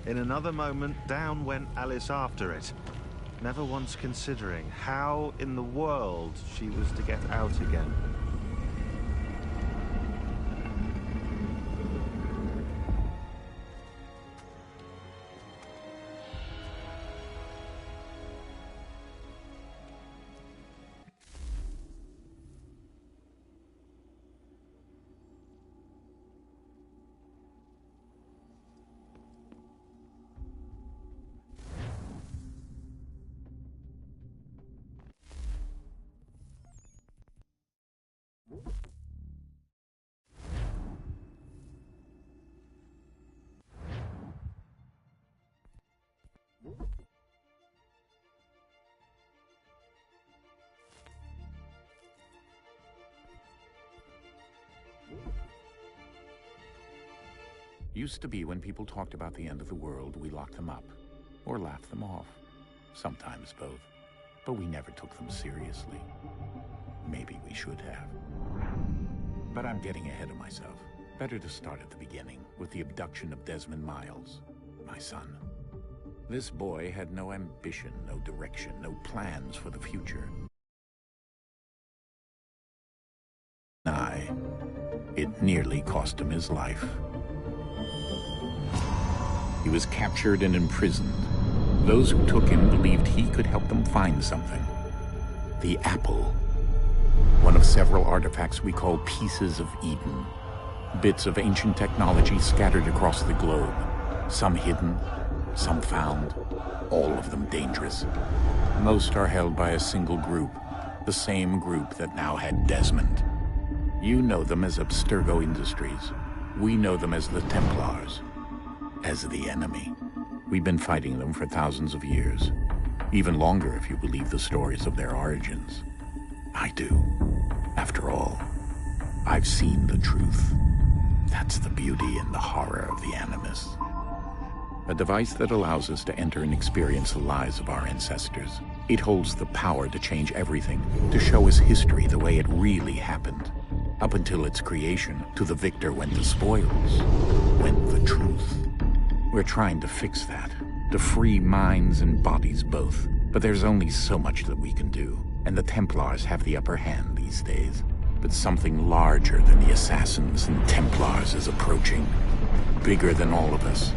In another moment, down went Alice after it, never once considering how in the world she was to get out again. Used to be when people talked about the end of the world, we locked them up or laughed them off. Sometimes both. But we never took them seriously. Maybe we should have. But I'm getting ahead of myself. Better to start at the beginning, with the abduction of Desmond Miles, my son. This boy had no ambition, no direction, no plans for the future. It nearly cost him his life. He was captured and imprisoned. Those who took him believed he could help them find something. The apple. One of several artifacts we call pieces of Eden. Bits of ancient technology scattered across the globe. Some hidden, some found, all of them dangerous. Most are held by a single group, the same group that now had Desmond. You know them as Abstergo Industries. We know them as the Templars, as the enemy. We've been fighting them for thousands of years, even longer if you believe the stories of their origins. I do. After all, I've seen the truth. That's the beauty and the horror of the Animus. A device that allows us to enter and experience the lives of our ancestors. It holds the power to change everything, to show us history the way it really happened. Up until its creation, to the victor went the spoils, went the truth. We're trying to fix that, to free minds and bodies both. But there's only so much that we can do, and the Templars have the upper hand these days. But something larger than the Assassins and Templars is approaching, bigger than all of us.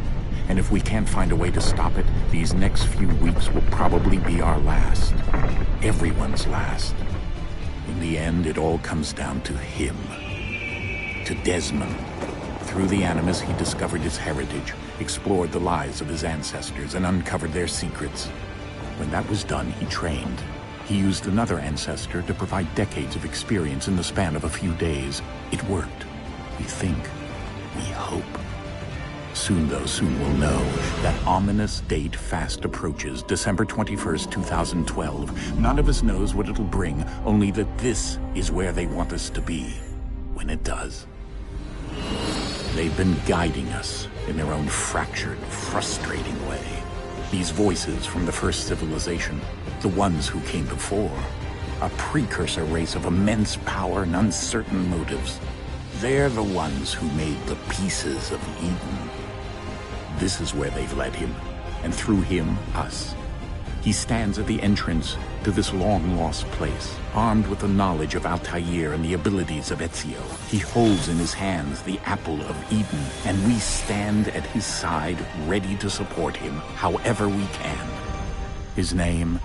And if we can't find a way to stop it, these next few weeks will probably be our last. Everyone's last. In the end, it all comes down to him. To Desmond. Through the Animus, he discovered his heritage, explored the lives of his ancestors, and uncovered their secrets. When that was done, he trained. He used another ancestor to provide decades of experience in the span of a few days. It worked. We think. We hope. Soon, though, soon we'll know. That ominous date fast approaches, December 21st, 2012. None of us knows what it'll bring, only that this is where they want us to be, when it does. They've been guiding us in their own fractured, frustrating way. These voices from the first civilization, the ones who came before, a precursor race of immense power and uncertain motives. They're the ones who made the pieces of Eden. This is where they've led him, and through him, us. He stands at the entrance to this long-lost place, armed with the knowledge of Altair and the abilities of Ezio. He holds in his hands the apple of Eden, and we stand at his side, ready to support him however we can. His name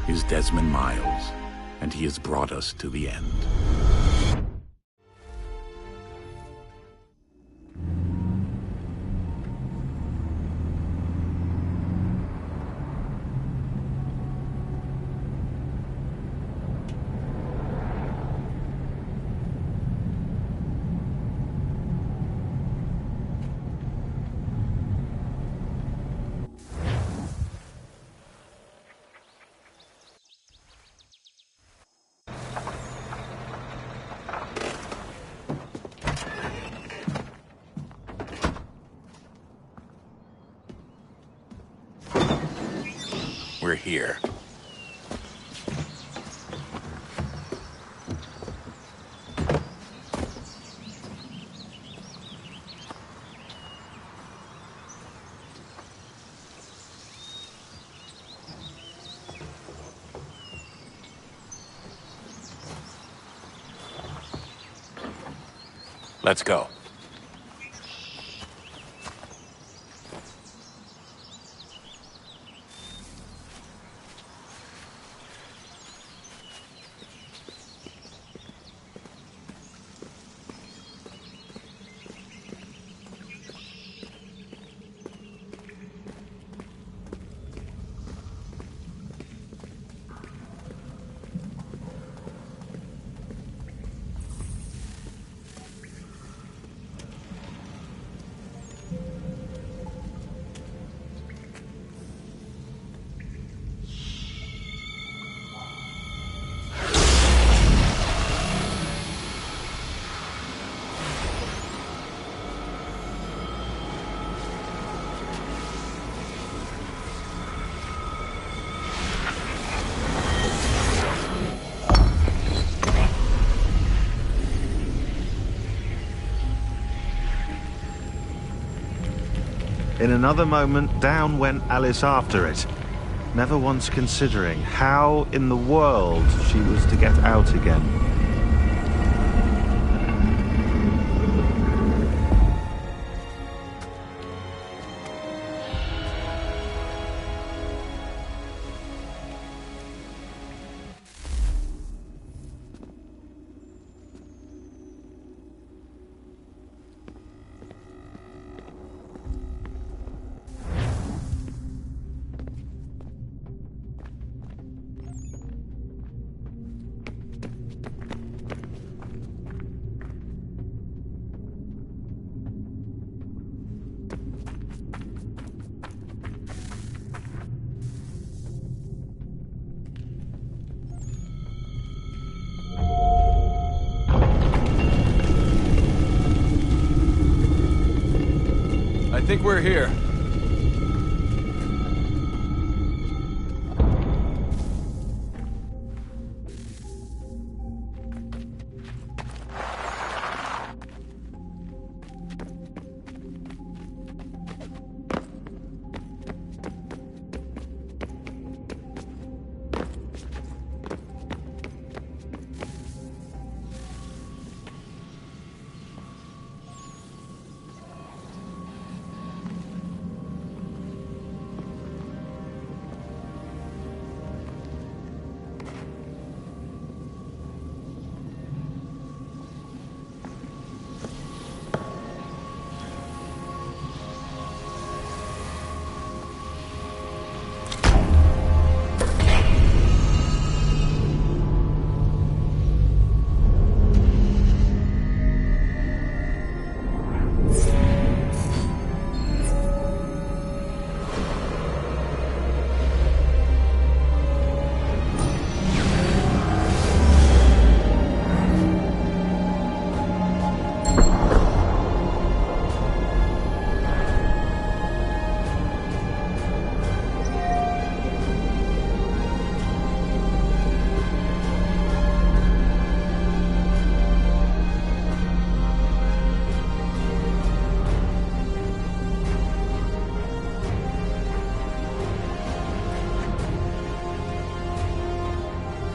is Desmond Miles, and he has brought us to the end. We're here. Let's go. In another moment, down went Alice after it, never once considering how in the world she was to get out again. think we're here.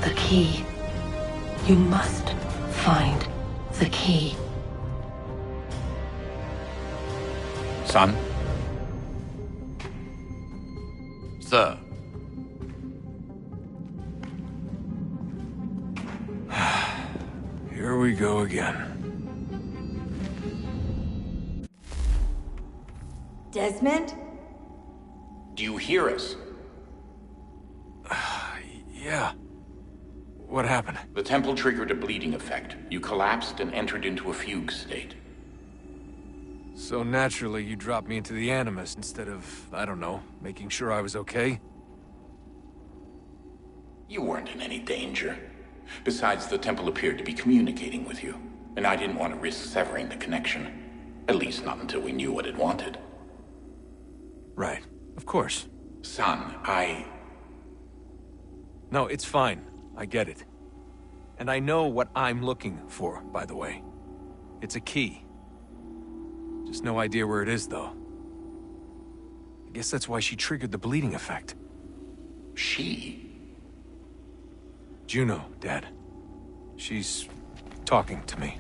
The key. You must find the key. Son? Sir. Here we go again. Desmond? Do you hear us? Yeah. What happened? The temple triggered a bleeding effect. You collapsed and entered into a fugue state. So naturally, you dropped me into the Animus instead of, I don't know, making sure I was okay? You weren't in any danger. Besides, the temple appeared to be communicating with you, and I didn't want to risk severing the connection. At least not until we knew what it wanted. Right. Of course. Son, No, it's fine. I get it. And I know what I'm looking for, by the way. It's a key. Just no idea where it is, though. I guess that's why she triggered the bleeding effect. She? Juno, Dad. She's talking to me.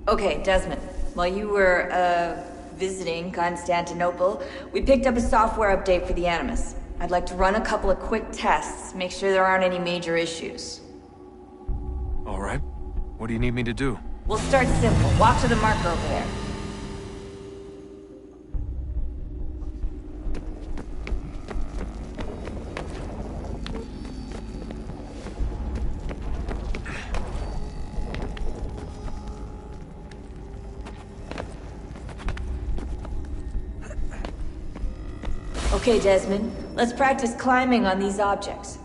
Okay, Desmond. While you were, visiting Constantinople, we picked up a software update for the Animus. I'd like to run a couple of quick tests, make sure there aren't any major issues. All right. What do you need me to do? We'll start simple. Walk to the marker over there. Okay, Desmond. Let's practice climbing on these objects.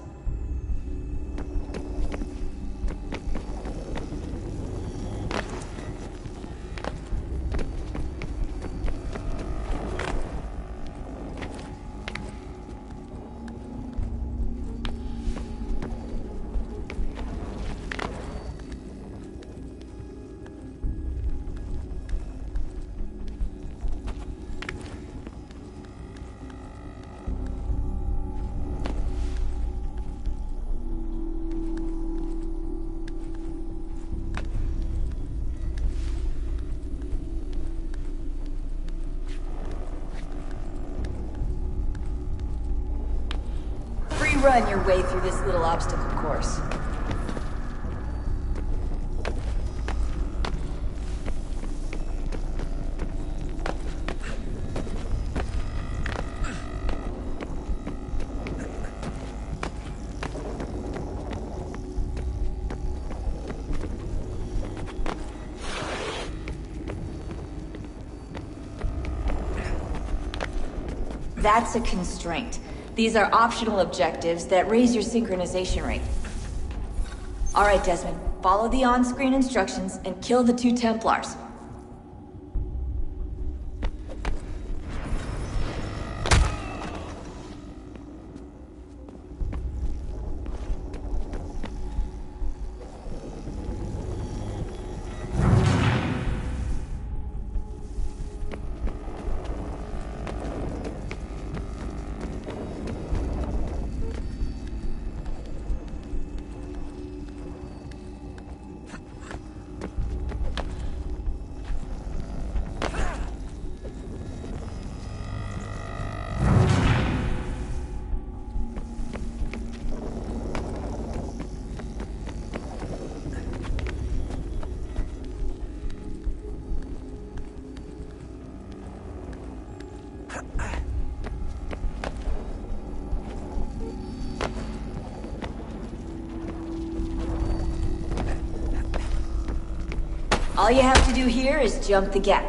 Run your way through this little obstacle course. That's a constraint. These are optional objectives that raise your synchronization rate. All right, Desmond. follow the on-screen instructions and kill the 2 Templars. All you have to do here is jump the gap.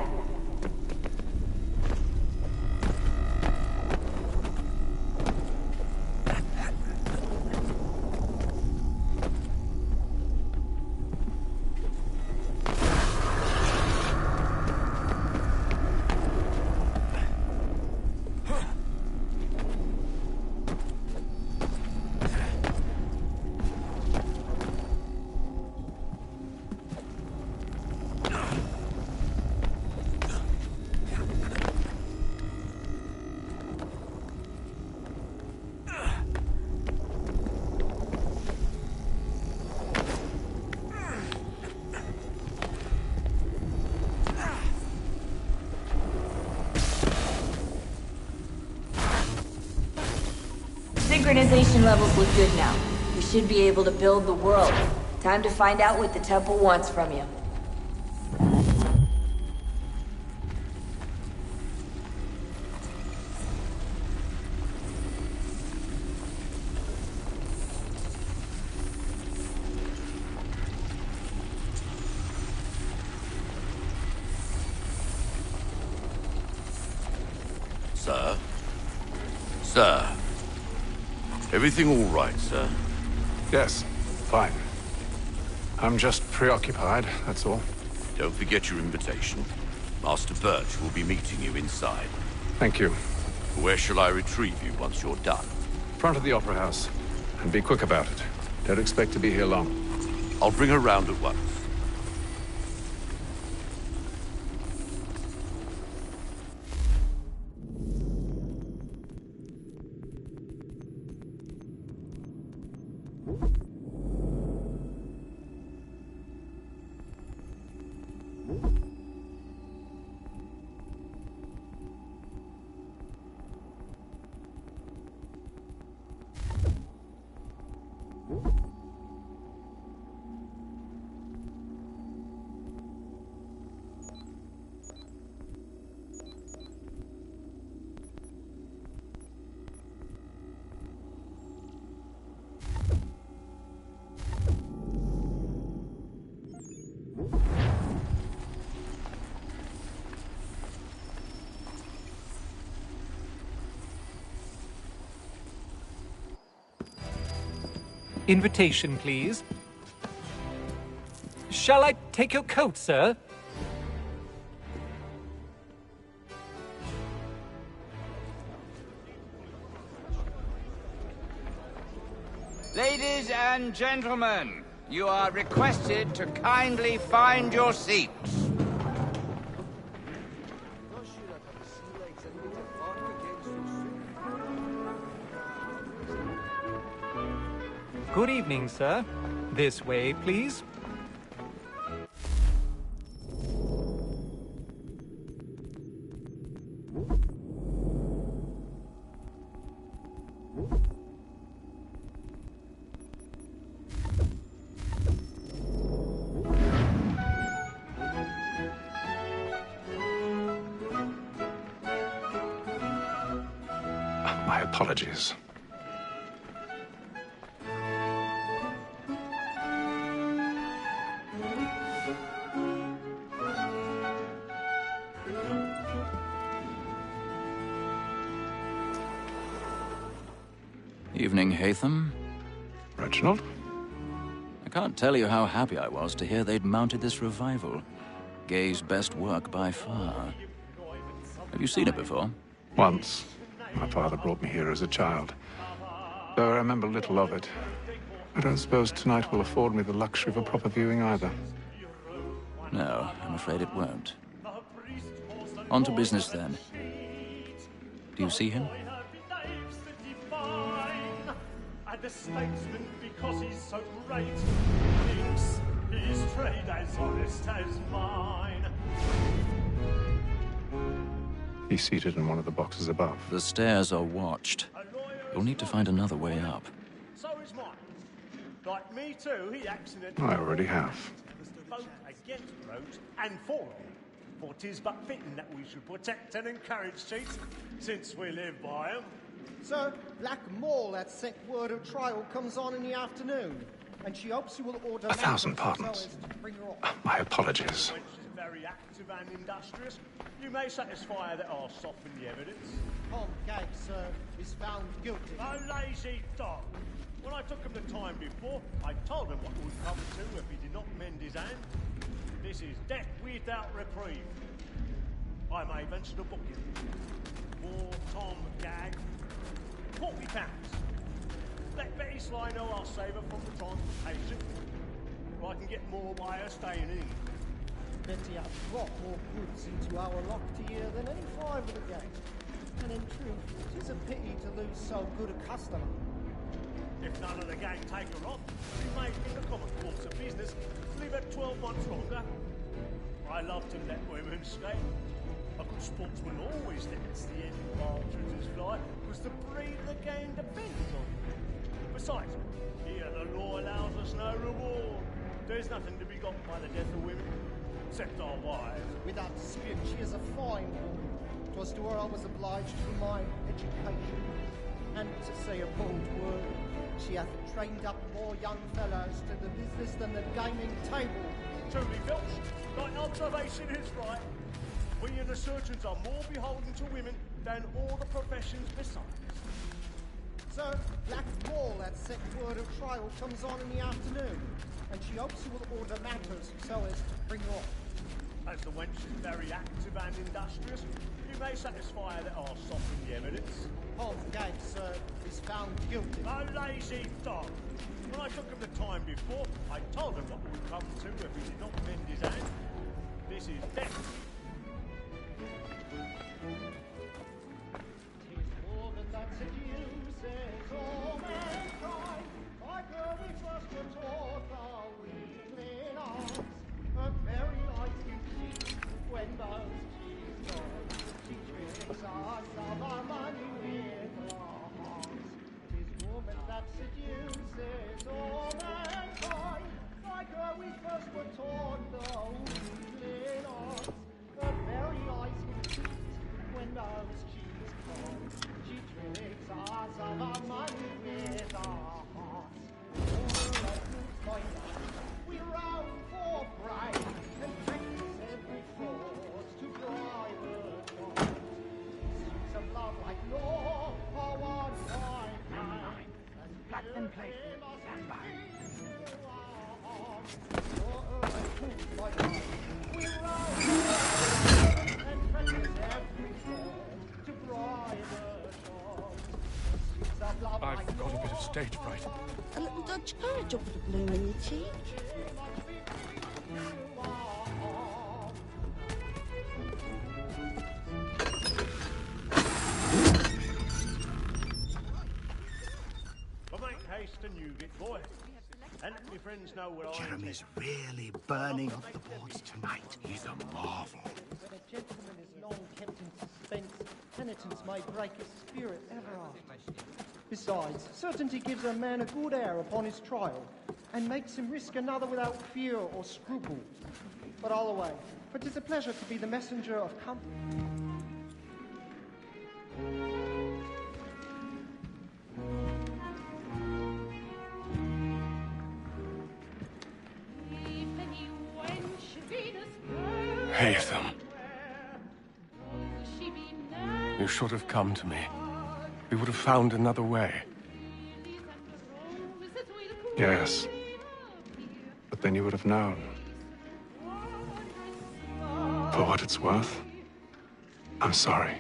Synchronization levels look good now. We should be able to build the world. Time to find out what the temple wants from you. Sir? Sir? Everything all right, sir? Yes, fine. I'm just preoccupied, that's all. Don't forget your invitation. Master Birch will be meeting you inside. Thank you. Where shall I retrieve you once you're done? Front of the Opera House. And be quick about it. Don't expect to be here long. I'll bring her round at once. Invitation, please. Shall I take your coat, sir? Ladies and gentlemen, you are requested to kindly find your seats. Good evening, sir. This way, please. My apologies. Evening, Hatham. Reginald? I Can't tell you how happy I was to hear they'd mounted this revival. Gay's best work by far. Have you seen it before? Once. My father brought me here as a child. Though I remember little of it. I don't suppose tonight will afford me the luxury of a proper viewing either. No, I'm afraid it won't. On to business then. Do you see him? The statesman, because he's so great, thinks his trade as honest as mine. He's seated in one of the boxes above. The stairs are watched. You'll need to find another way up. So is mine. Like me too, he accidentally... I already have. ...vote against roads and for them. For 'tis but fitting that we should protect and encourage cheats, since we live by them. Sir, Black Mall at sent word of trial comes on in the afternoon, and she hopes you will order... 1,000 pardons. My apologies. When she's very active and industrious, you may satisfy that I'll soften the evidence. Tom Gag, sir, is found guilty. A lazy dog! When I took him the time before, I told him what would come to if he did not mend his hand. This is death without reprieve. I may venture to book him. For Tom Gag, £40. Let Betty Sly know I'll save her from the transportation, or I can get more by her staying in. Betty has brought more goods into our locked year than any five of the gang. And in truth, 'tis a pity to lose so good a customer. If none of the gang take her off, we may, in the common course of business, leave her 12 months longer. I love to let women skate. A good sportsman always lets the end partridges fly, because the breed of the game depends on it. Besides, here the law allows us no reward. There's nothing to be got by the death of women, except our wives. Without dispute, she is a fine woman. 'Twas to her I was obliged for my education. And to say a bold word, she hath trained up more young fellows to the business than the gaming table. Truly, Filch, thy observation is right. We and the surgeons are more beholden to women than all the professions besides. Sir, Black Mall at set word of trial comes on in the afternoon, and she hopes you will order matters so as to bring her off. As the wench is very active and industrious, you may satisfy her that I'll soften the evidence. Tom Gag, sir, is found guilty. A lazy dog! When I took him the time before, I told him what would come to if he did not mend his hand. This is death. I've got a bit of stage fright. A little Dutch courage will put a bloom in your cheek. But make haste and you get boy. And let my friends know where Jeremy's really burning up the boards tonight. He's a marvel. When a gentleman is long kept in suspense, penitence may break his spirit ever after. Besides, certainty gives a man a good air upon his trial, and makes him risk another without fear or scruple. But all away, for 'tis a pleasure to be the messenger of comfort. Haytham. You should have come to me. We would have found another way. Yes. but then you would have known. For what it's worth, I'm sorry.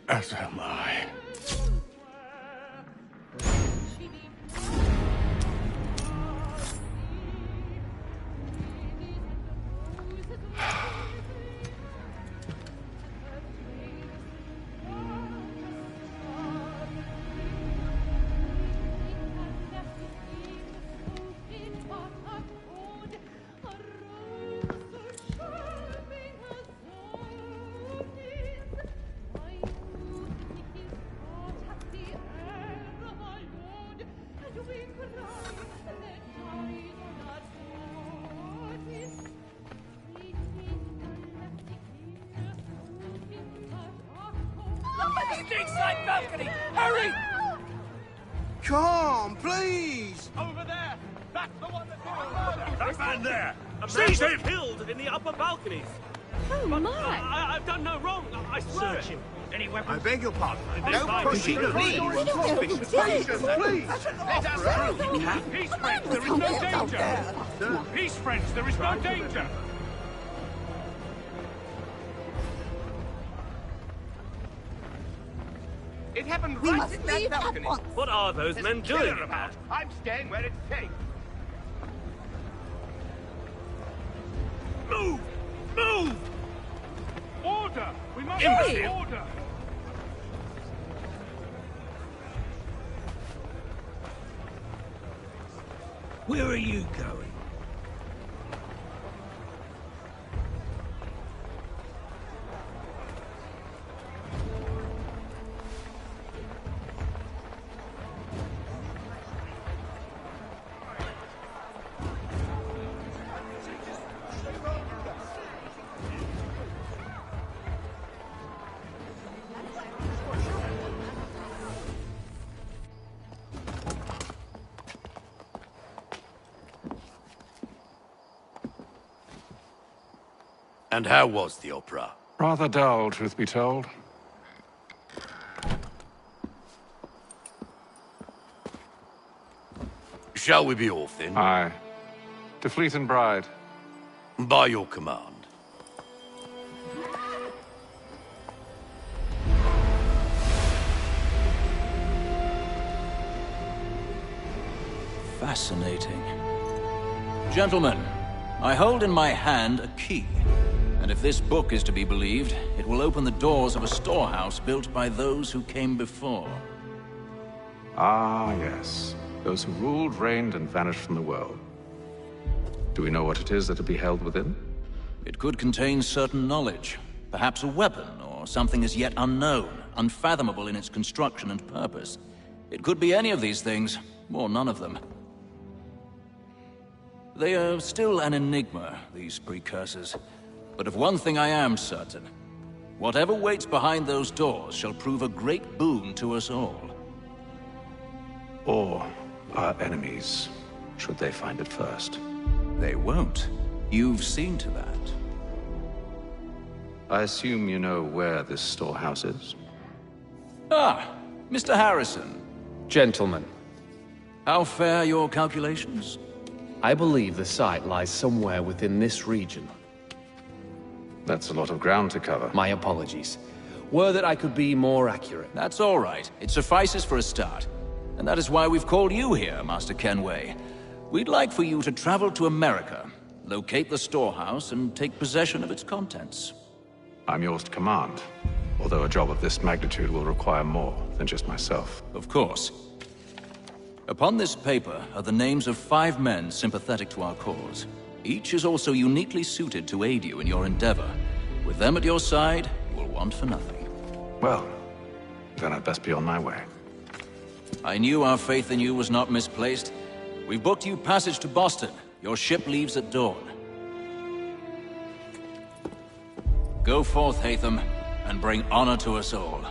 As am I. Steakside balcony! Hurry! Come, please! Over there! That's the one that did that man there! Seize him! Killed in the upper balconies! Oh, But, my! I've done no wrong, I swear. Search him. Any weapons? I beg your pardon. No Proceed, please. We don't have to do it. Please. Let us through! Peace, friends, there is no danger! Peace, friends, there is no danger! It happened We right must in that leave at balcony. once. What are those men doing? About. I'm staying where it's safe. Move! Move! Order! We must Imbecile. order! Where are you going? And how was the opera? Rather dull, truth be told. Shall we be off then? Aye. To Fleet and Bride. By your command. Fascinating. Gentlemen, I hold in my hand a key. And if this book is to be believed, it will open the doors of a storehouse built by those who came before. Ah, yes. Those who ruled, reigned, and vanished from the world. Do we know what it is that will be held within? It could contain certain knowledge. Perhaps a weapon, or something as yet unknown, unfathomable in its construction and purpose. It could be any of these things, or none of them. They are still an enigma, these precursors. But of one thing I am certain. Whatever waits behind those doors shall prove a great boon to us all. Or our enemies, should they find it first. They won't. You've seen to that. I assume you know where this storehouse is? Ah, Mr. Harrison. Gentlemen, How fare your calculations? I believe the site lies somewhere within this region. That's a lot of ground to cover. My apologies. Were that I could be more accurate. That's all right. It suffices for a start. And that is why we've called you here, Master Kenway. We'd like for you to travel to America, locate the storehouse, and take possession of its contents. I'm yours to command, although a job of this magnitude will require more than just myself. Of course. Upon this paper are the names of 5 men sympathetic to our cause. Each is also uniquely suited to aid you in your endeavor. With them at your side, you will want for nothing. Well, then I'd best be on my way. I knew our faith in you was not misplaced. We've booked you passage to Boston. Your ship leaves at dawn. Go forth, Hatham, and bring honor to us all.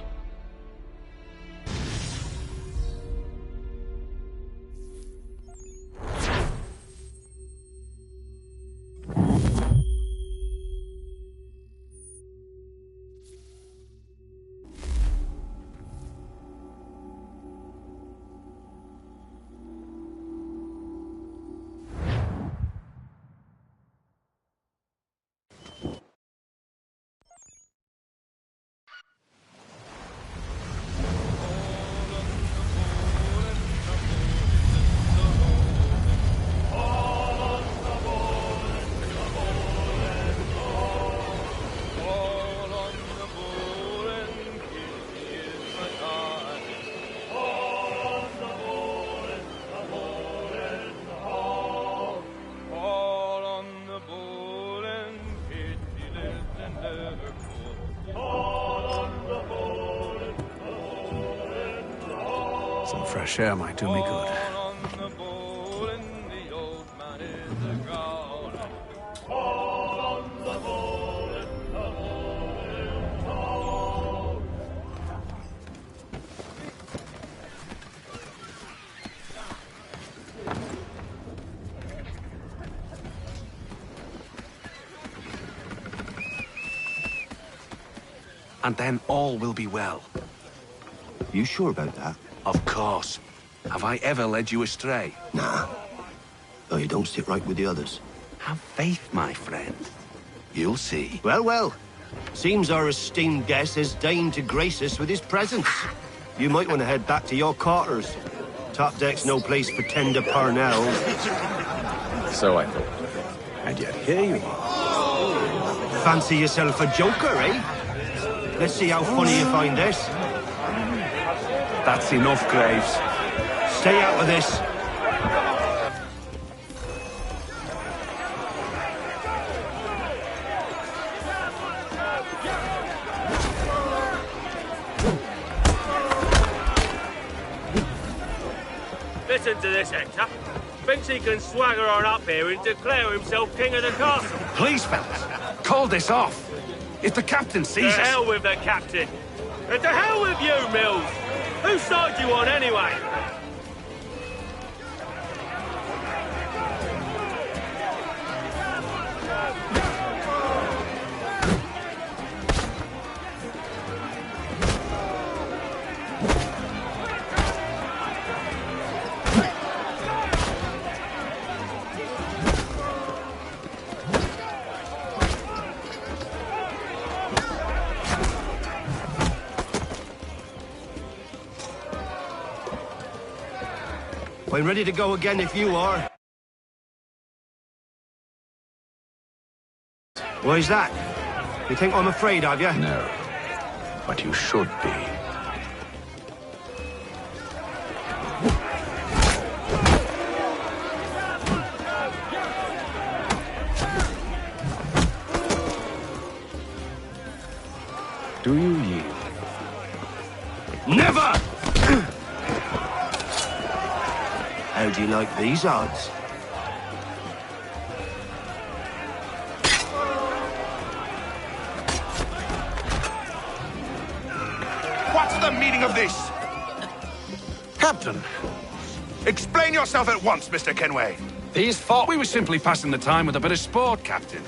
Some fresh air might do me good. And then all will be well. You sure about that? Of course. Have I ever led you astray? Nah. Though you don't sit right with the others. Have faith, my friend. You'll see. Well, well. Seems our esteemed guest has deigned to grace us with his presence. You might want to head back to your quarters. Top deck's no place for tender parnells. So I thought. And yet here you are. Fancy yourself a joker, eh? Let's see how funny you find this. That's enough, Graves. Stay out of this. Listen to this, Hector. Thinks he can swagger on up here and declare himself king of the castle. Please, fellas, call this off. If the captain sees us... To hell with the captain. And to hell with you, Mills. Whose side you on, anyway? I'm ready to go again if you are. Why's that? You think I'm afraid of you? No. But you should be. Do you yield? Never! How do you like these odds? What's the meaning of this? Captain, Explain yourself at once, Mr. Kenway. these thought we were simply passing the time with a bit of sport, Captain.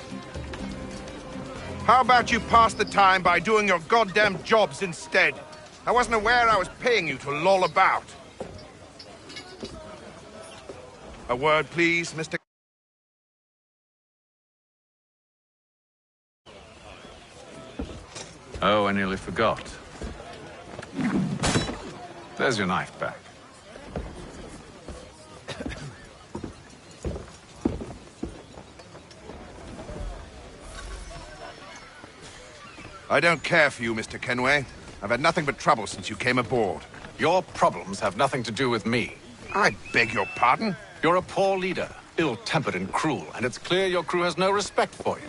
How about you pass the time by doing your goddamn jobs instead? I wasn't aware I was paying you to loll about. A word, please, Mr. Oh, I nearly forgot. There's your knife back. I don't care for you, Mr. Kenway. I've had nothing but trouble since you came aboard. Your problems have nothing to do with me. I beg your pardon? You're a poor leader, ill-tempered and cruel, and it's clear your crew has no respect for you.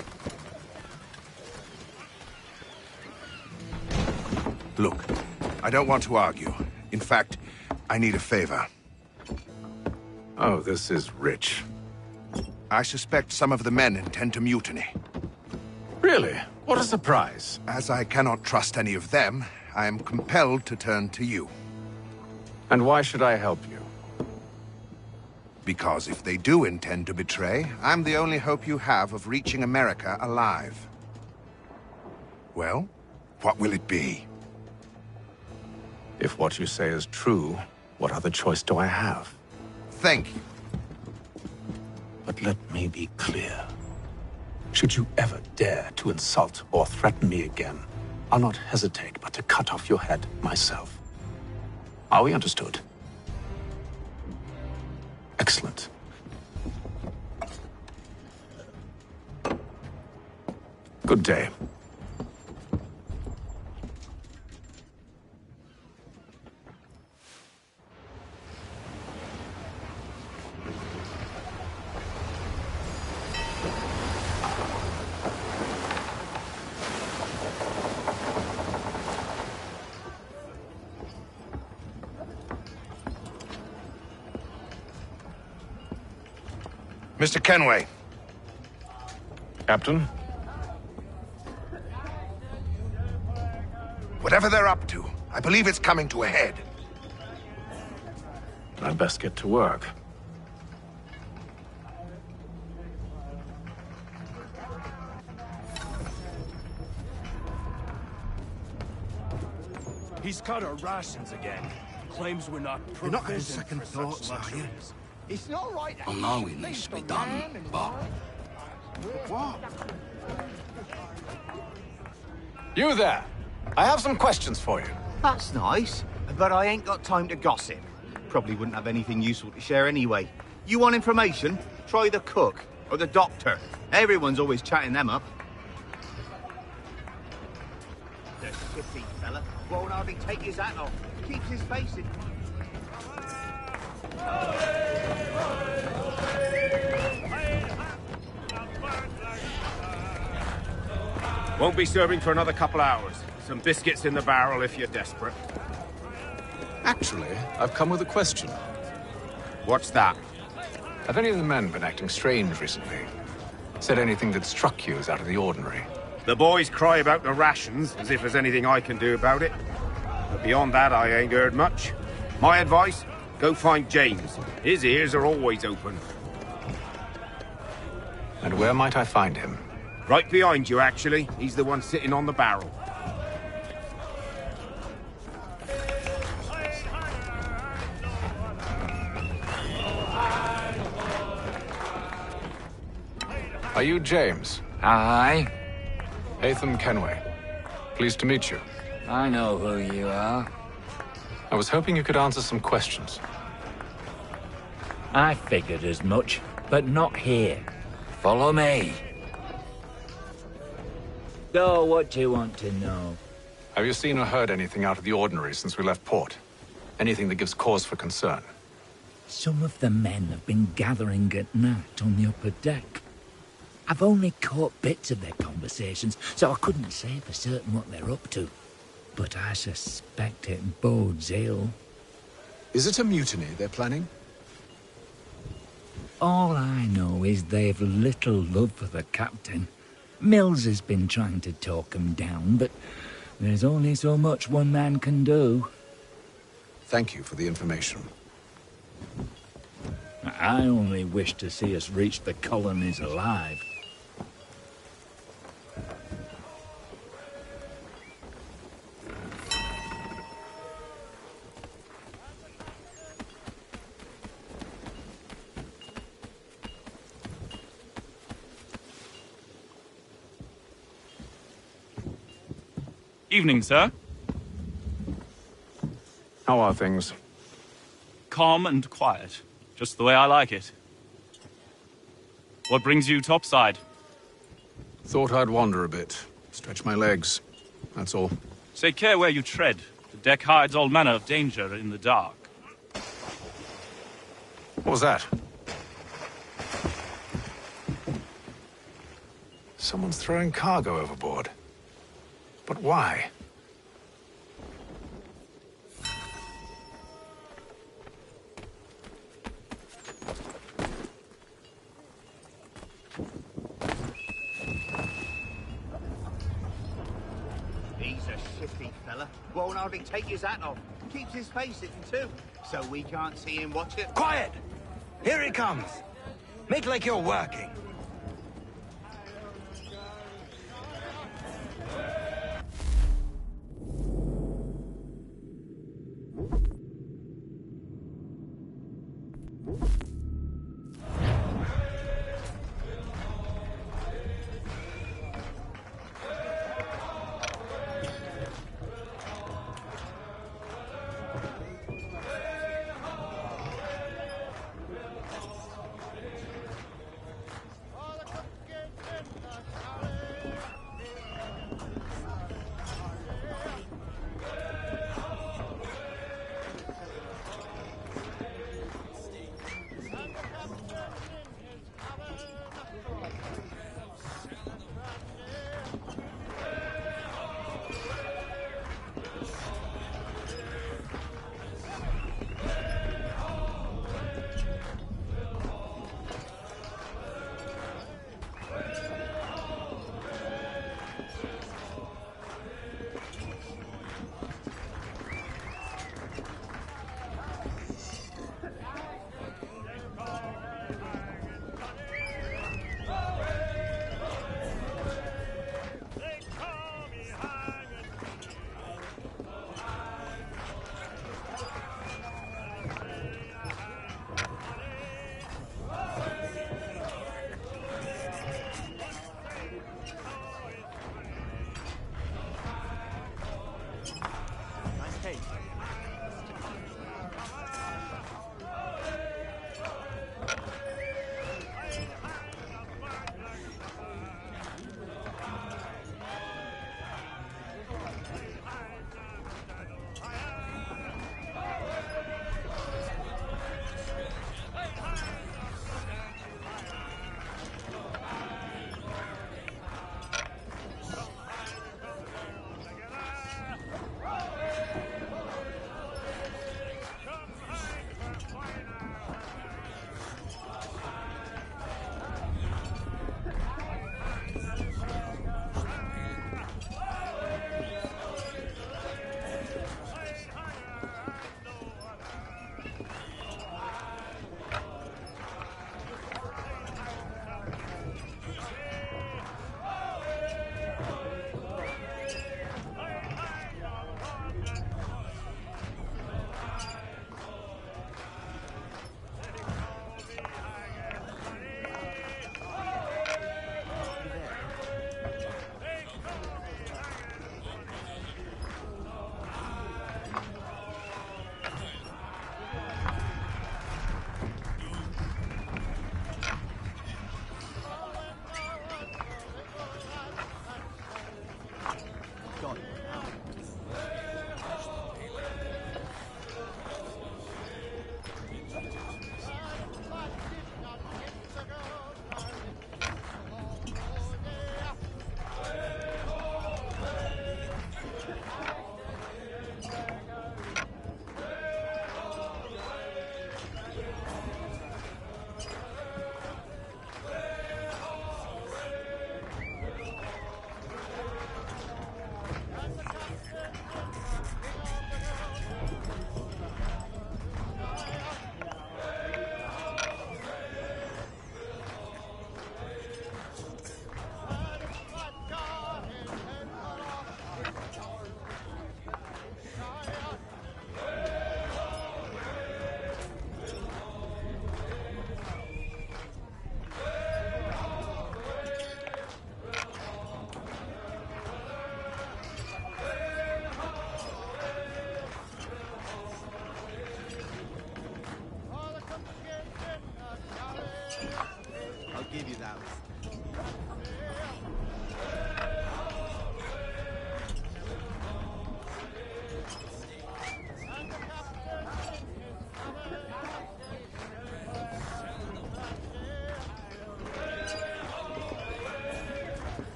Look, I don't want to argue. In fact, I need a favor. Oh, this is rich. I suspect some of the men intend to mutiny. Really? What a surprise. As I cannot trust any of them, I am compelled to turn to you. And why should I help you? Because if they do intend to betray, I'm the only hope you have of reaching America alive. Well, what will it be? If what you say is true, what other choice do I have? Thank you. But let me be clear. Should you ever dare to insult or threaten me again, I'll not hesitate but to cut off your head myself. Are we understood? Excellent. Good day. Mr. Kenway. Captain? Whatever they're up to, I believe it's coming to a head. I'd best get to work. He's cut our rations again. Claims we're not You're not having provisioned second for such thoughts, are you? luxuries. It's not right. I know it needs to be done, but... What? You there! I have some questions for you. That's nice, but I ain't got time to gossip. Probably wouldn't have anything useful to share anyway. You want information? Try the cook or the doctor. Everyone's always chatting them up. The shitty fella won't hardly take his hat off. Keeps his face in. Won't be serving for another couple hours. Some biscuits in the barrel if you're desperate. Actually, I've come with a question. What's that? Have any of the men been acting strange recently? Said anything that struck you as out of the ordinary? The boys cry about the rations, as if there's anything I can do about it. But beyond that, I ain't heard much. My advice? Go find James. His ears are always open. And where might I find him? Right behind you, actually. He's the one sitting on the barrel. Are you James? Aye. Affan Kenway. Pleased to meet you. I know who you are. I was hoping you could answer some questions. I figured as much, but not here. Follow me. So, what do you want to know? Have you seen or heard anything out of the ordinary since we left port? Anything that gives cause for concern? Some of the men have been gathering at night on the upper deck. I've only caught bits of their conversations, so I couldn't say for certain what they're up to. But I suspect it bodes ill. Is it a mutiny they're planning? All I know is they've little love for the captain. Mills has been trying to talk him down, but there's only so much one man can do. Thank you for the information. I only wish to see us reach the colonies alive. Evening, sir. How are things? Calm and quiet. Just the way I like it. What brings you topside? Thought I'd wander a bit. Stretch my legs. That's all. Take care where you tread. The deck hides all manner of danger in the dark. What was that? Someone's throwing cargo overboard. But why? He's a shifty fella. Won't hardly take his hat off. Keeps his face hidden too, so we can't see him watch it. Quiet! Here he comes. Make like you're working.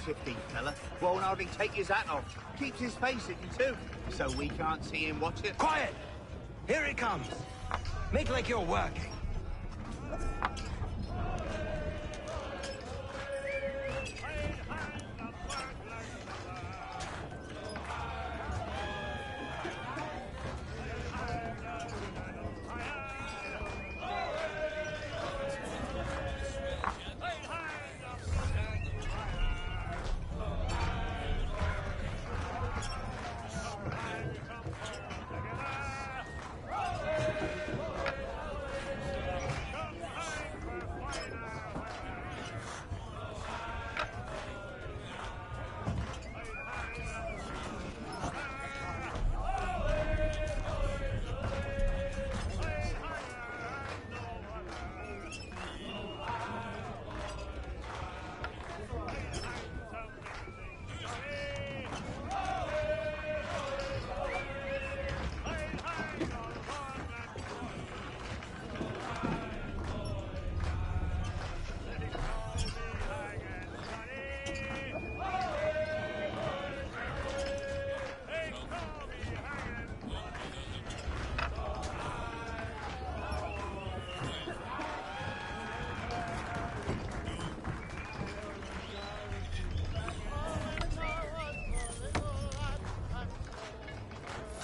shifty fella. Won't hardly take his hat off. Keeps his face hidden too, so we can't see him watch it. Quiet! Here he comes. Make like you're working.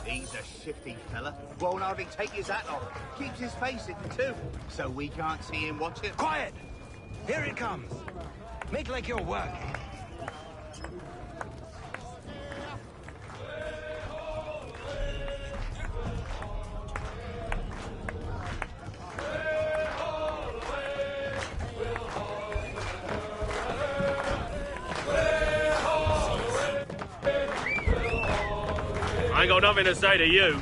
He's a shifty fella. Won't hardly take his hat off. Keeps his face hidden too, so we can't see him watch it. Quiet! Here he comes. Make like you're working. I ain't got nothing to say to you.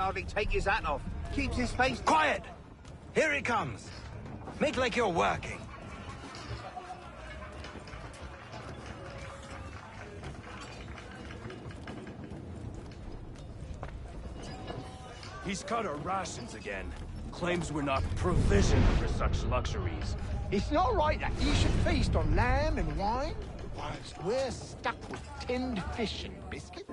hardly take his hat off. Keeps his face... Quiet! Here he comes. Make like you're working. He's cut our rations again. Claims we're not provisioned for such luxuries. It's not right that you should feast on lamb and wine, whilst we're stuck with tinned fish and biscuit.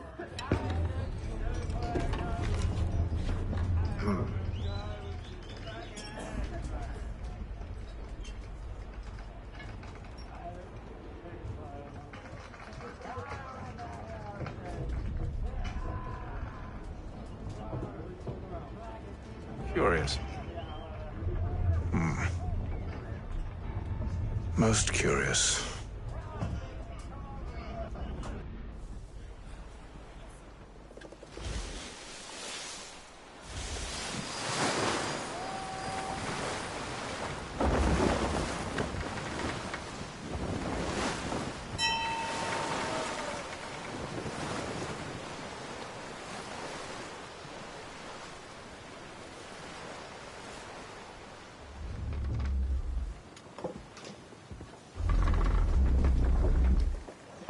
Curious. Most curious.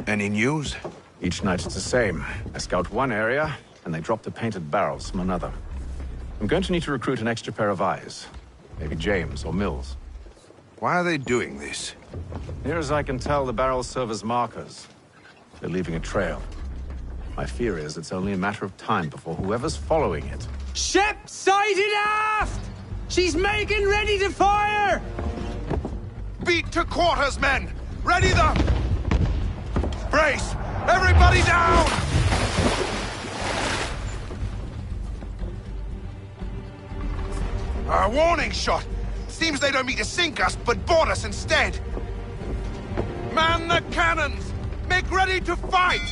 Any news? Each night it's the same. I scout one area, and they drop the painted barrels from another. I'm going to need to recruit an extra pair of eyes. Maybe James or Mills. Why are they doing this? Near as I can tell, the barrels serve as markers. They're leaving a trail. My fear is it's only a matter of time before whoever's following it... Ship sighted aft! She's making ready to fire! Beat to quarters, men! Ready the... Brace! Everybody down! A warning shot! Seems they don't mean to sink us, but board us instead! Man the cannons! Make ready to fight!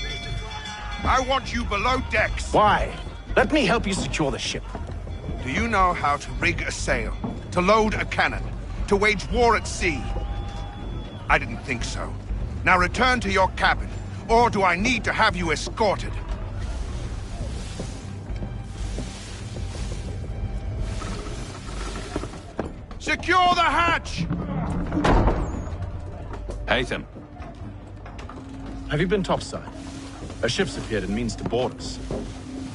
I want you below decks! Why? Let me help you secure the ship. Do you know how to rig a sail? To load a cannon? To wage war at sea? I didn't think so. Now return to your cabin, or do I need to have you escorted? Secure the hatch! Haytham. Have you been topside? A ship's appeared and means to board us.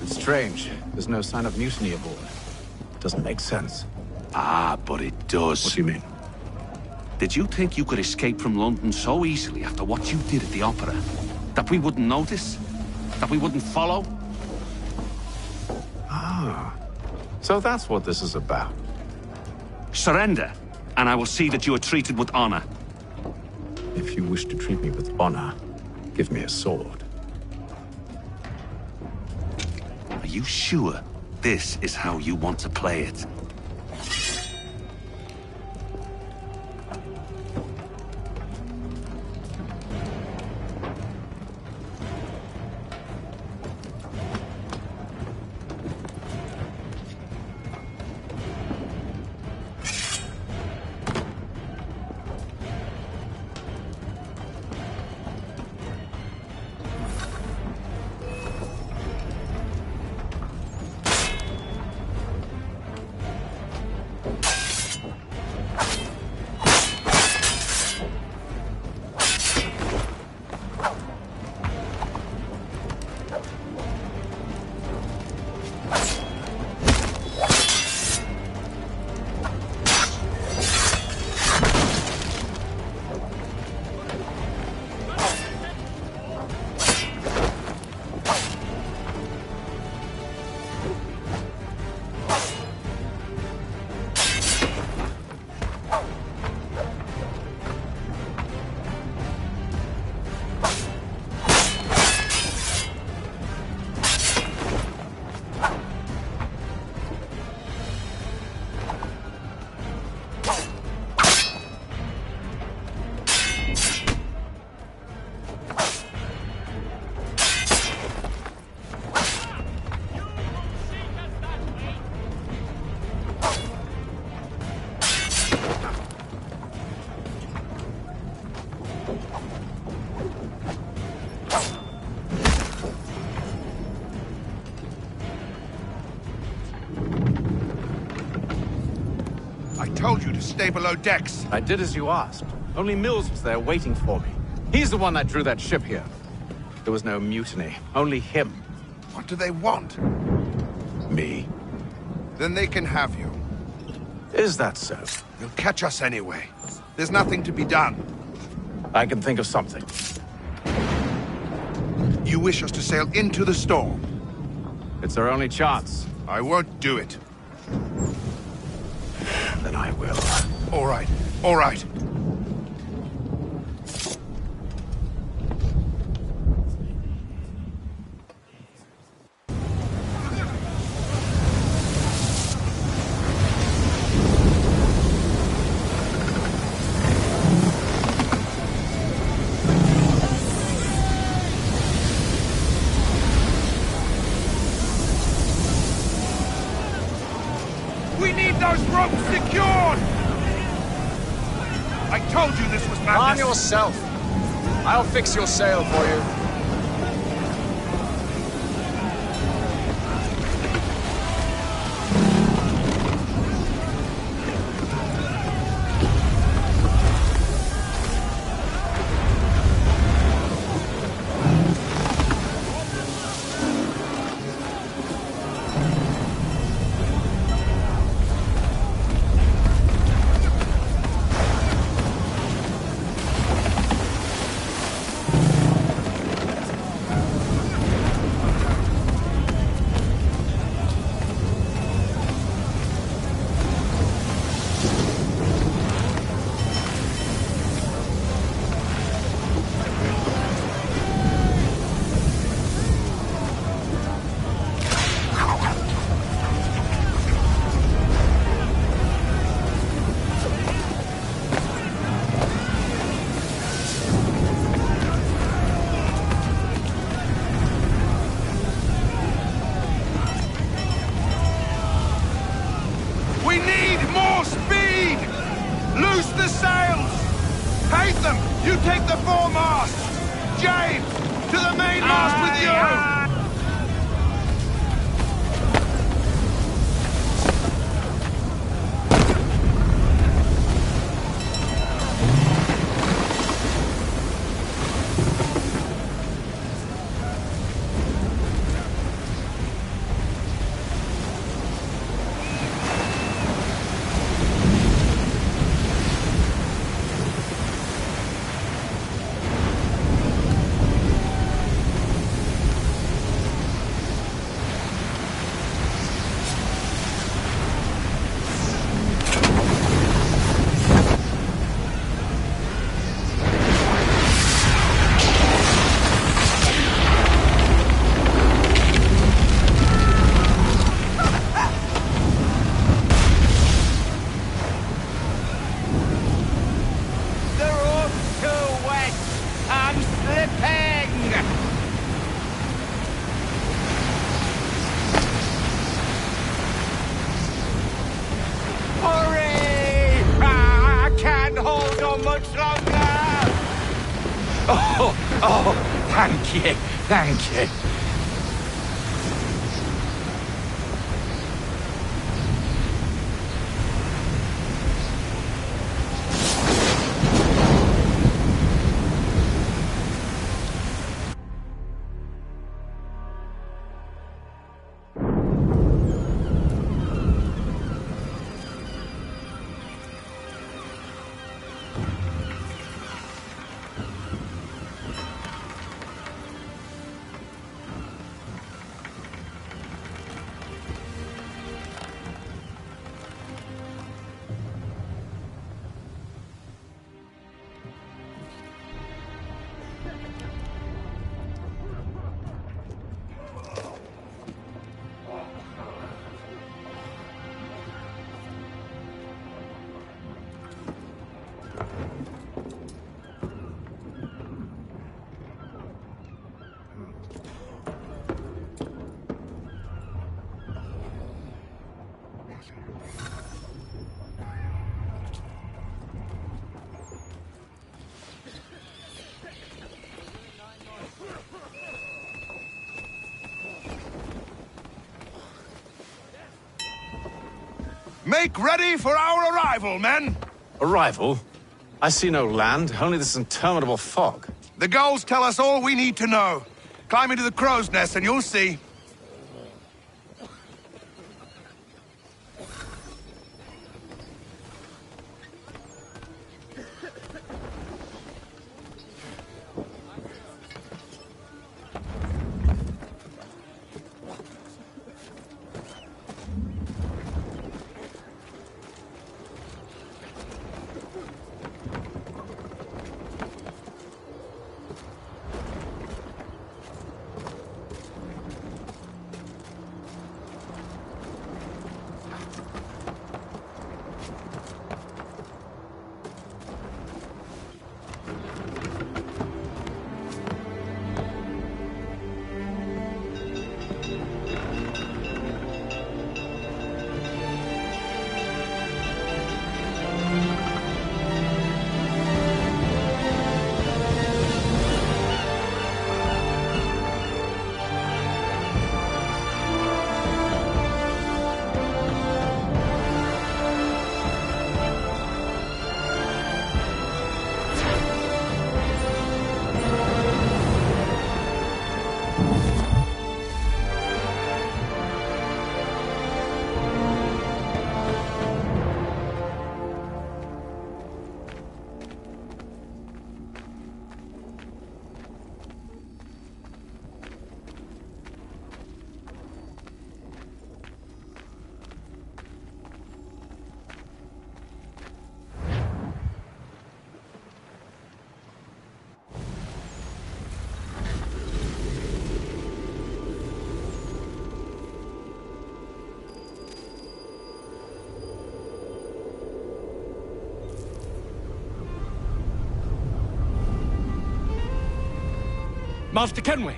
It's strange. There's no sign of mutiny aboard. Doesn't make sense. Ah, but it does. What do you mean? Did you think you could escape from London so easily after what you did at the opera? That we wouldn't notice? That we wouldn't follow? Ah. So that's what this is about. Surrender, and I will see that you are treated with honor. If you wish to treat me with honor, give me a sword. Are you sure this is how you want to play it? to stay below decks. I did as you asked. Only Mills was there waiting for me. He's the one that drew that ship here. There was no mutiny, only him. What do they want? Me. Then they can have you. Is that so? They'll catch us anyway. There's nothing to be done. I can think of something. You wish us to sail into the storm? It's our only chance. I won't do it. Then I will. All right, all right. We need those ropes secured! I told you this was madness. Arm yourself. I'll fix your sail for you. We need more speed! Loose the sails! Haytham, you take the foremast! James, to the mainmast with you! Oh, thank you, thank you. Make ready for our arrival, men! Arrival? I see no land, only this interminable fog. The gulls tell us all we need to know. Climb into the crow's nest and you'll see. Master Kenway!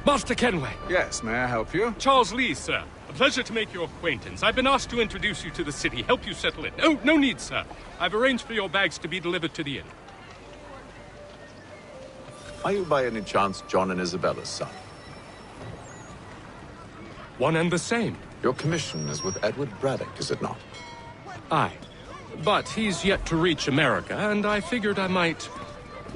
Master Kenway! Yes, may I help you? Charles Lee, sir. A pleasure to make your acquaintance. I've been asked to introduce you to the city, help you settle in. Oh, no need, sir. I've arranged for your bags to be delivered to the inn. Are you by any chance John and Isabella's son? One and the same. Your commission is with Edward Braddock, is it not? Aye. But he's yet to reach America, and I figured I might...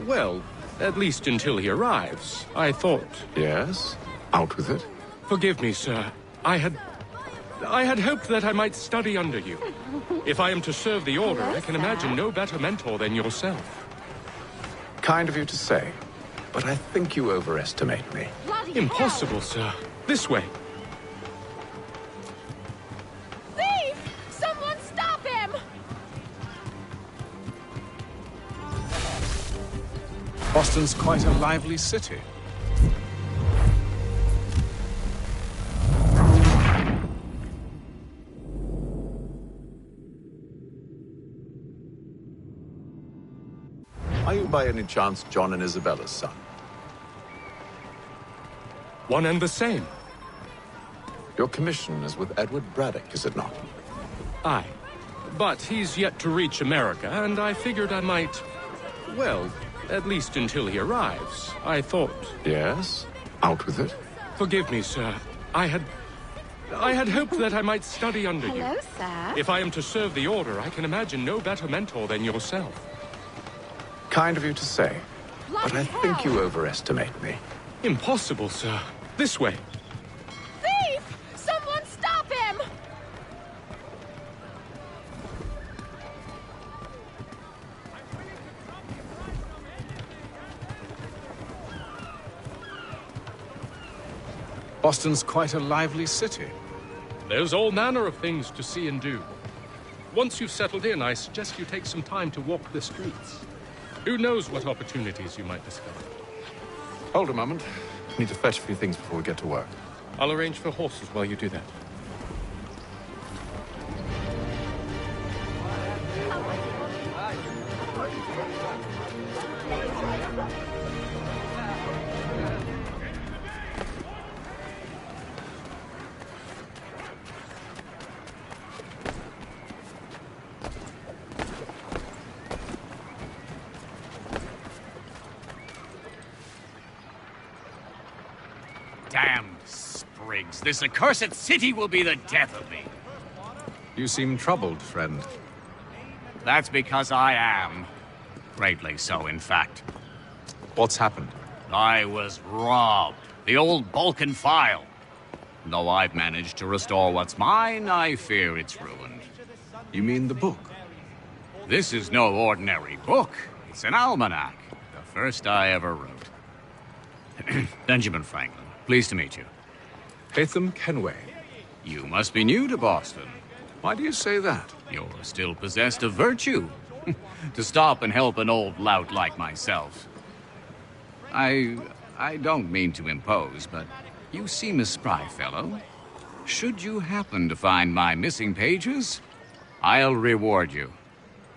well, at least until he arrives. I thought... Yes? Out with it. Forgive me, sir. I had hoped that I might study under you. If I am to serve the Order, I can imagine no better mentor than yourself. Kind of you to say, but I think you overestimate me. Impossible, sir. This way. Thief! Someone stop him! Boston's quite a lively city. Are you by any chance John and Isabella's son? One and the same. Your commission is with Edward Braddock, is it not? Aye. But he's yet to reach America, and I figured I might... well, at least until he arrives. I thought... Yes? Out with it. Forgive me, sir. I had hoped that I might study under you. Hello, sir. If I am to serve the Order, I can imagine no better mentor than yourself. Kind of you to say, but I think you overestimate me. Impossible, sir. This way. Thief! Someone stop him! Boston's quite a lively city. There's all manner of things to see and do. Once you've settled in, I suggest you take some time to walk the streets. Who knows what opportunities you might discover? Hold a moment. Need to fetch a few things before we get to work. I'll arrange for horses while you do that. Damned sprigs. This accursed city will be the death of me. You seem troubled, friend. That's because I am. Greatly so, in fact. What's happened? I was robbed. The old Balkan file. Though I've managed to restore what's mine, I fear it's ruined. You mean the book? This is no ordinary book. It's an almanac. The first I ever wrote. Benjamin Franklin, pleased to meet you. Haytham Kenway. You must be new to Boston. Why do you say that? You're still possessed of virtue. To stop and help an old lout like myself. I don't mean to impose, but you seem a spry fellow. Should you happen to find my missing pages, I'll reward you.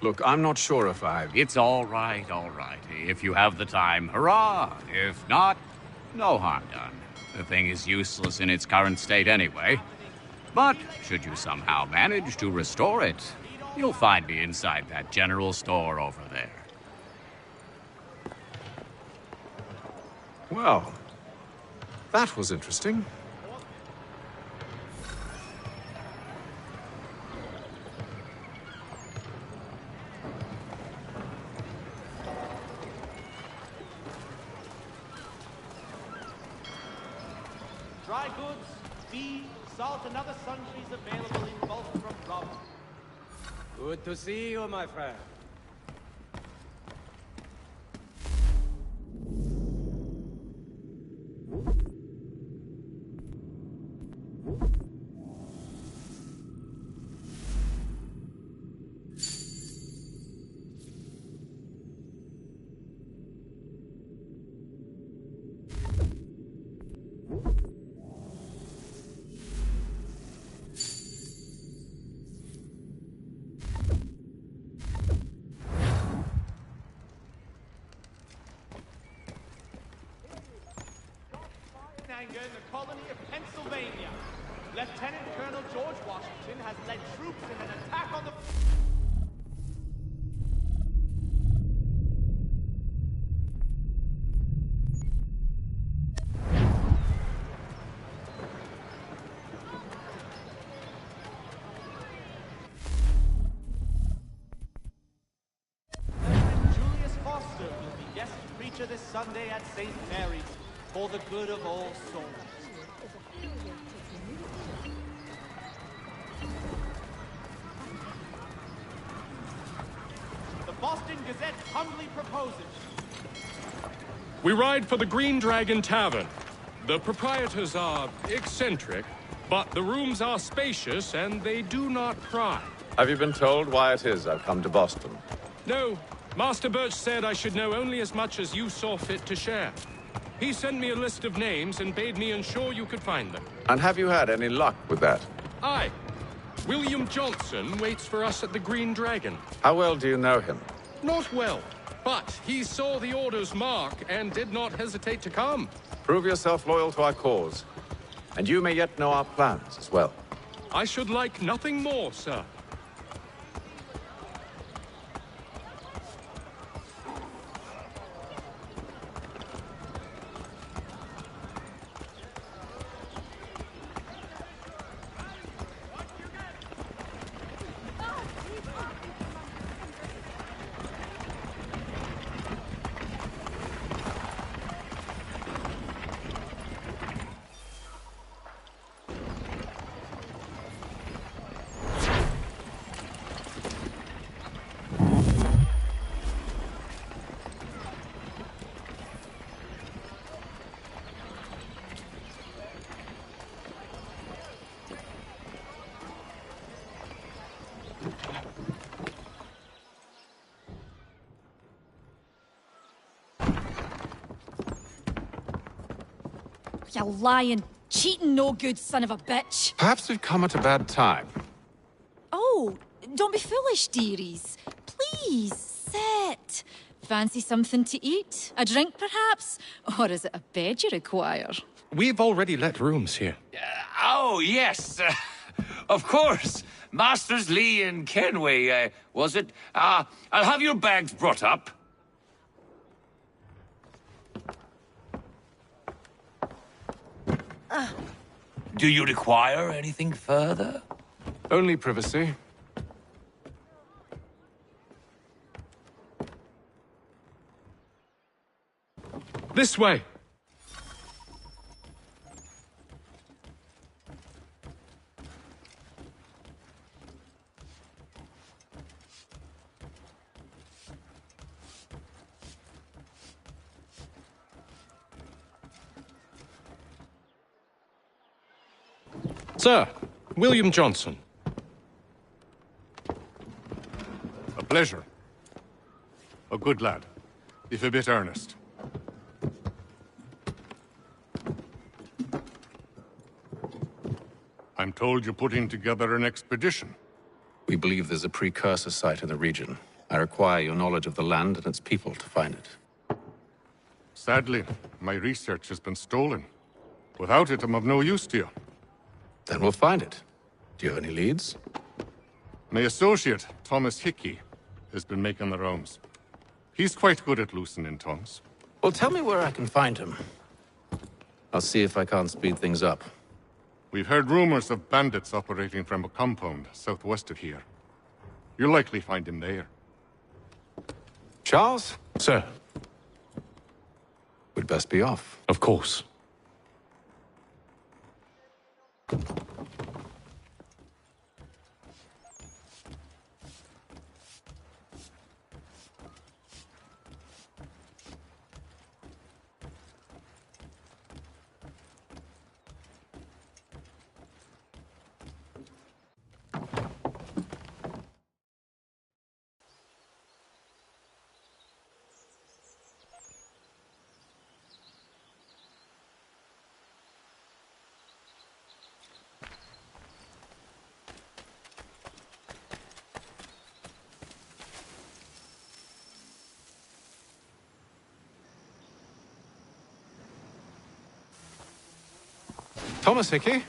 Look, I'm not sure if I... It's all right, all right. If you have the time, hurrah! If not, no harm done. The thing is useless in its current state anyway. But should you somehow manage to restore it, you'll find me inside that general store over there. Well, that was interesting. Dry goods, feed, salt, and other sundries available in bulk from Rome. Good to see you, my friend. In the colony of Pennsylvania, Lieutenant Colonel George Washington has led troops in an attack on the... Julius Foster will be guest preacher this Sunday at St. Mary's. For the good of all souls. The Boston Gazette humbly proposes. We ride for the Green Dragon Tavern. The proprietors are eccentric, but the rooms are spacious and they do not pry. Have you been told why it is I've come to Boston? No. Master Birch said I should know only as much as you saw fit to share. He sent me a list of names and bade me ensure you could find them. And have you had any luck with that? Aye. William Johnson waits for us at the Green Dragon. How well do you know him? Not well, but he saw the order's mark and did not hesitate to come. Prove yourself loyal to our cause, and you may yet know our plans as well. I should like nothing more, sir. You lying, cheating, no good son of a bitch. Perhaps we've come at a bad time. Oh, don't be foolish, dearies. Please, sit. Fancy something to eat? A drink, perhaps? Or is it a bed you require? We've already let rooms here. Oh, yes. Of course. Masters Lee and Kenway, was it? I'll have your bags brought up. Do you require anything further? Only privacy. This way! Sir, William Johnson. A pleasure. A good lad, if a bit earnest. I'm told you're putting together an expedition. We believe there's a precursor site in the region. I require your knowledge of the land and its people to find it. Sadly, my research has been stolen. Without it, I'm of no use to you. Then we'll find it. Do you have any leads? My associate, Thomas Hickey, has been making the rounds. He's quite good at loosening tongues. Well, tell me where I can find him. I'll see if I can't speed things up. We've heard rumors of bandits operating from a compound southwest of here. You'll likely find him there. Charles? Sir. We'd best be off. Of course. Thomas Hickey?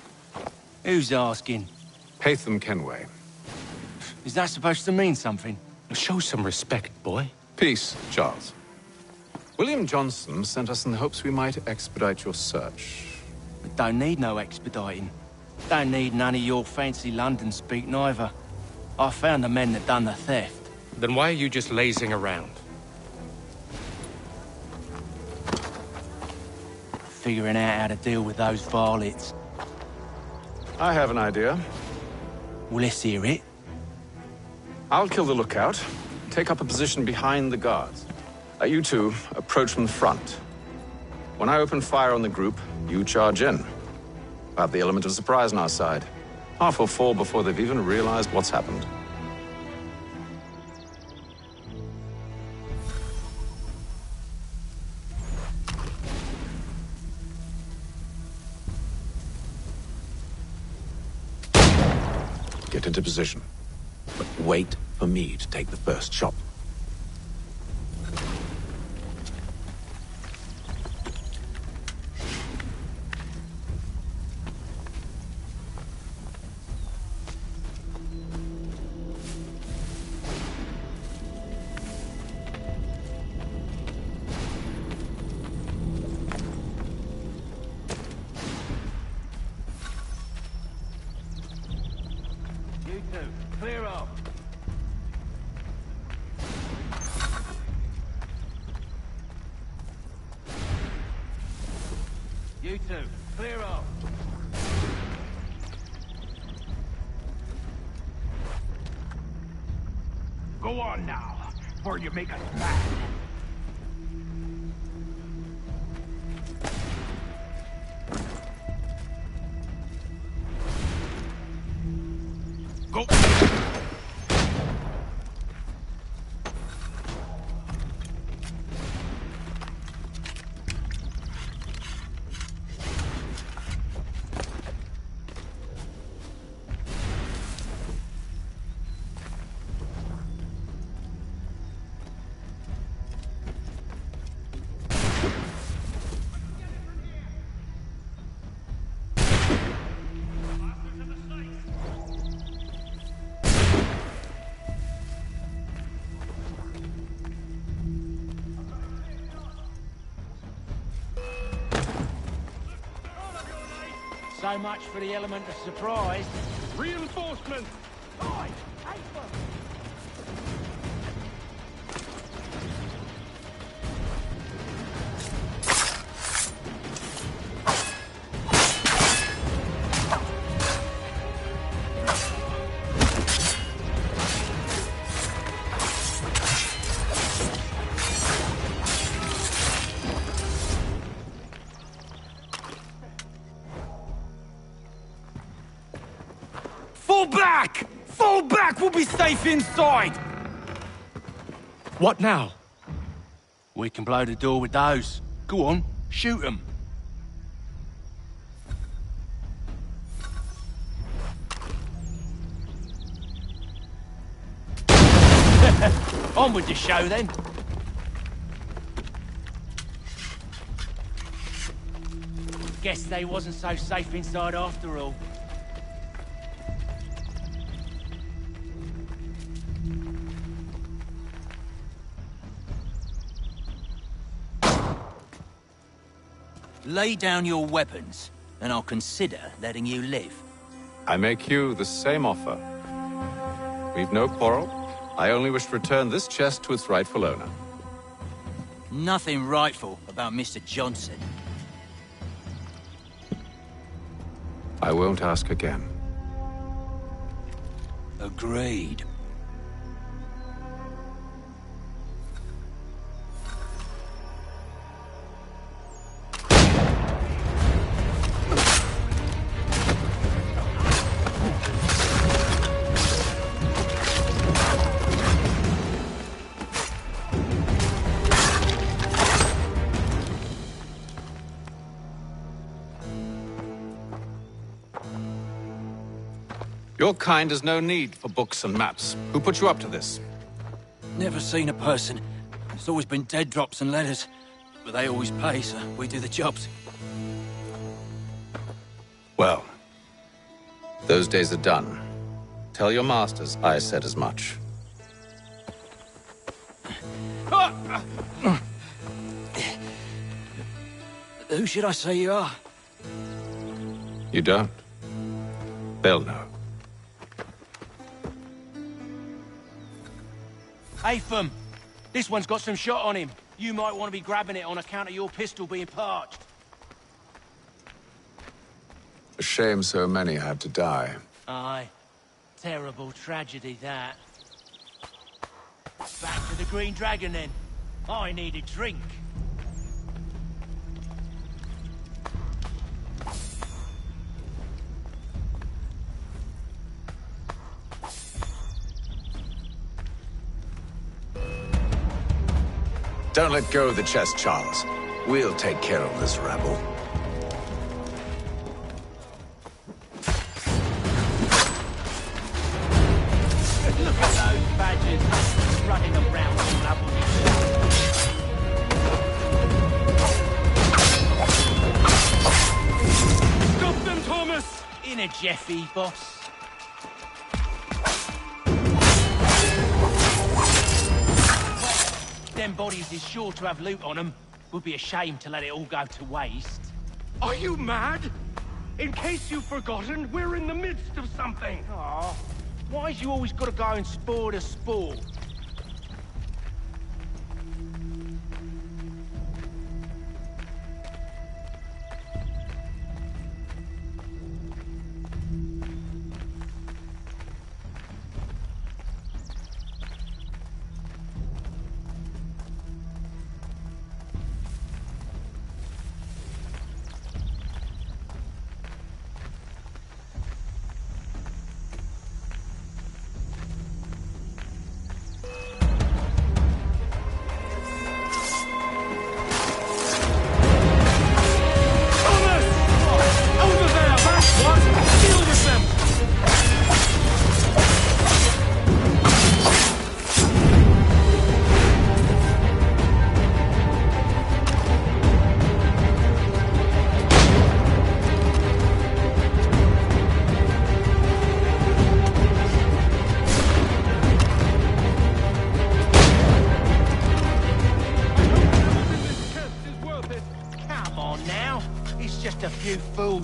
Who's asking? Haytham Kenway. Is that supposed to mean something? Show some respect, boy. Peace, Charles. William Johnson sent us in the hopes we might expedite your search. We don't need no expediting. Don't need none of your fancy London speak neither. I found the men that done the theft. Then why are you just lazing around? Figuring out how to deal with those varlets. I have an idea. Well, let's hear it. I'll kill the lookout, take up a position behind the guards. You two approach from the front. When I open fire on the group, you charge in. We'll have the element of surprise on our side. Half will fall before they've even realized what's happened. Get into position. But wait for me to take the first shot. Clear up. You two, clear up. Go on now, before you make us mad. Go! So much for the element of surprise. Reinforcements! Right, Aper! Fall back! Fall back! We'll be safe inside! What now? We can blow the door with those. Go on, shoot them. On with the show, then. Guess they wasn't so safe inside after all. Lay down your weapons, and I'll consider letting you live. I make you the same offer. We've no quarrel. I only wish to return this chest to its rightful owner. Nothing rightful about Mr. Johnson. I won't ask again. Agreed. Your kind has no need for books and maps. Who put you up to this? Never seen a person. It's always been dead drops and letters. But they always pay, so we do the jobs. Well, those days are done. Tell your masters I said as much. Who should I say you are? You don't? They'll know. Affan, this one's got some shot on him. You might want to be grabbing it on account of your pistol being parched. A shame so many had to die. Aye. Terrible tragedy, that. Back to the Green Dragon, then. I need a drink. Don't let go of the chest, Charles. We'll take care of this rabble. Look at those badgers running around all up on each other. Stop them, Thomas! In a Jeffy, boss. Them bodies is sure to have loot on them. Would be a shame to let it all go to waste. Are you mad? In case you've forgotten, we're in the midst of something. Aw, why's you always gotta go and spoil the sport?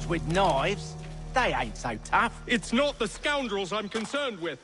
With knives. They ain't so tough. It's not the scoundrels I'm concerned with.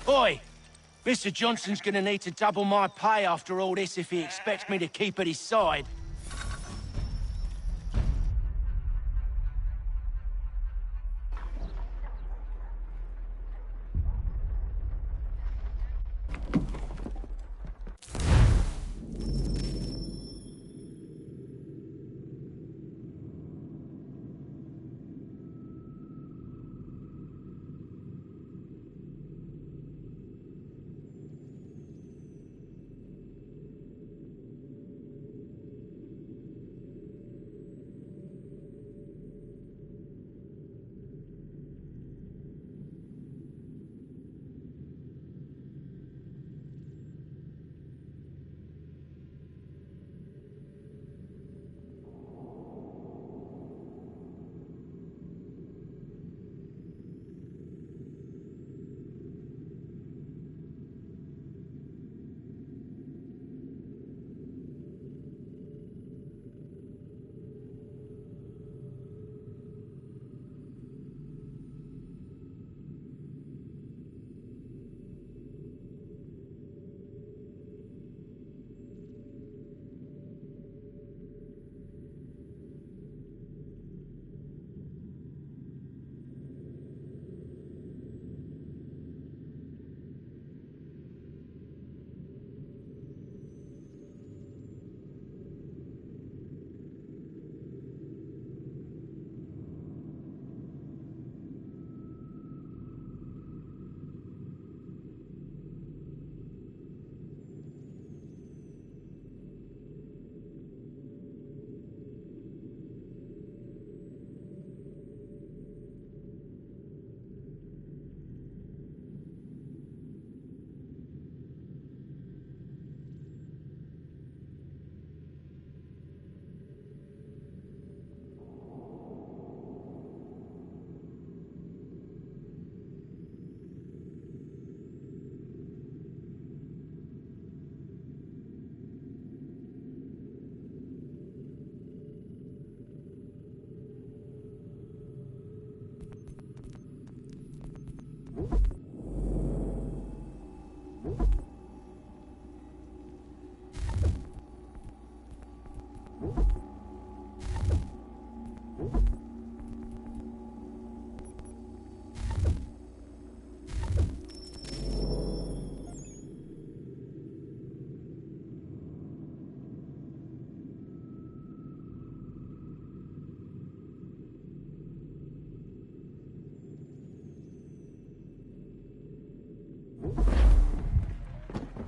Oi! Mr. Johnson's gonna need to double my pay after all this if he expects me to keep at his side.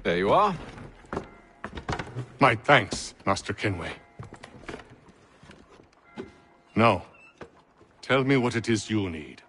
There you are. My thanks, Master Kenway. Now, tell me what it is you need.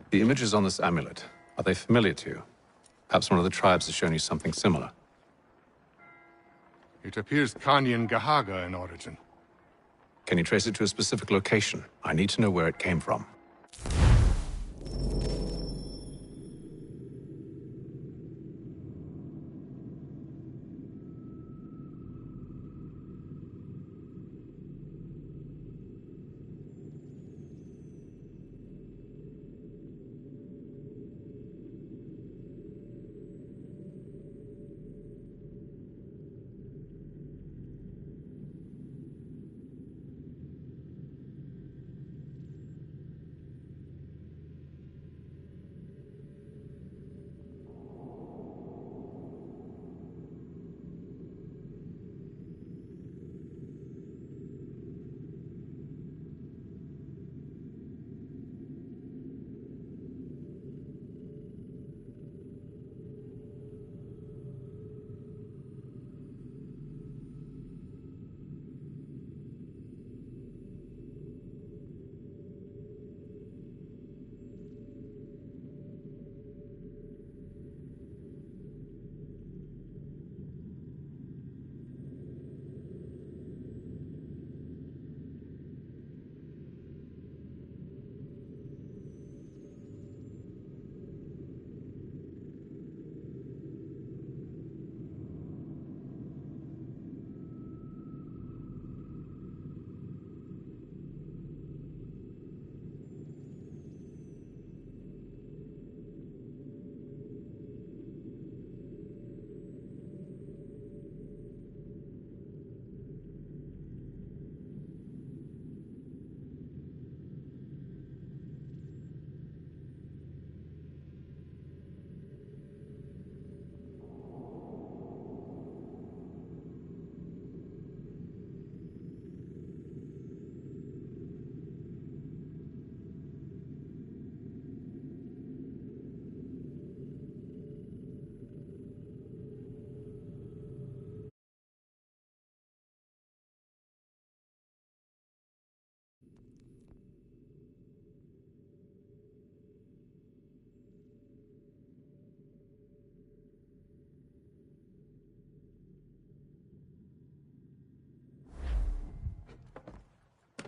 The images on this amulet, are they familiar to you? Perhaps one of the tribes has shown you something similar. It appears Kanyan Gahaga in origin. Can you trace it to a specific location? I need to know where it came from.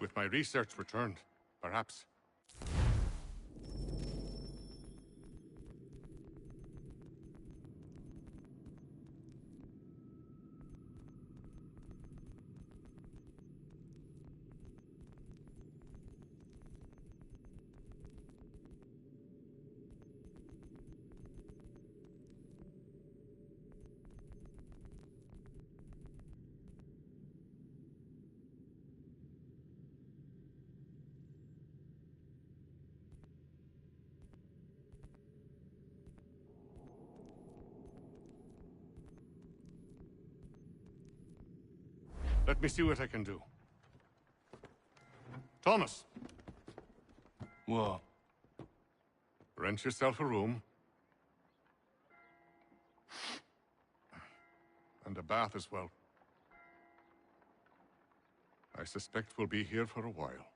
With my research returned, perhaps. Let me see what I can do. Thomas! What? Rent yourself a room. And a bath as well. I suspect we'll be here for a while.